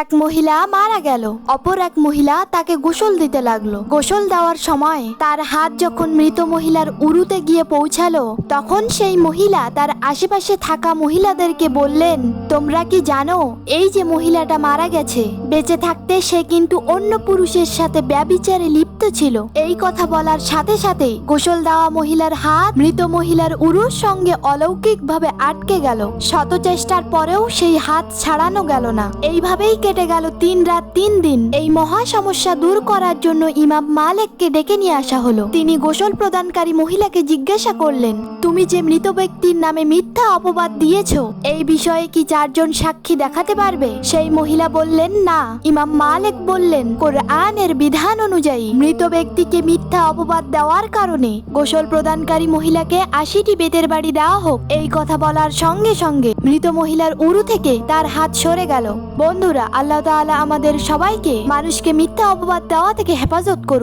এক মহিলা মারা গেল। অপর এক মহিলা তাকে গোসল দিতে লাগলো। গোসল দেওয়ার সময় তার হাত যখন মৃত মহিলার উরুতে গিয়ে পৌঁছালো, তখন সেই মহিলা তার আশেপাশে থাকা মহিলাদেরকে বললেন, তোমরা কি জানো এই যে মহিলাটা মারা গেছে, বেঁচে থাকতে সে কিন্তু অন্য পুরুষের সাথে ব্যভিচারে লিপ্ত ছিল। এই কথা বলার সাথে সাথে গোসল দেওয়া মহিলার হাত মৃত মহিলার উরুর সঙ্গে অলৌকিকভাবে আটকে গেল। শত চেষ্টার পরেও সেই হাত ছাড়ানো গেল না। এইভাবেই কেটে গেল 3 রাত 3 দিন। এই মহা সমস্যা দূর করার জন্য ইমাম মালিককে ডেকে নিয়ে আসা হলো। তিনি গোসল প্রদানকারী মহিলাকে জিজ্ঞাসা করলেন, তুমি যে মৃত ব্যক্তির নামে মিথ্যা অপবাদ দিয়েছ, এই বিষয়ে কি 4 জন সাক্ষী দেখাতে পারবে? সেই মহিলা বললেন, না। ইমাম মালিক বললেন, কোরআনের বিধান অনুযায়ী মৃত ব্যক্তিকে মিথ্যা অপবাদ দেওয়ার কারণে গোসল প্রদানকারী মহিলাকে 80টি বেতের বাড়ি দেওয়া হোক। এই কথা বলার সঙ্গে সঙ্গে মৃত মহিলার উরু থেকে তার হাত সরে গেল। বন্ধুরা, আল্লাহ তাআলা আমাদের সবাইকে মানুষকে মিথ্যা অপবাদ দেওয়া থেকে হেফাজত করুন।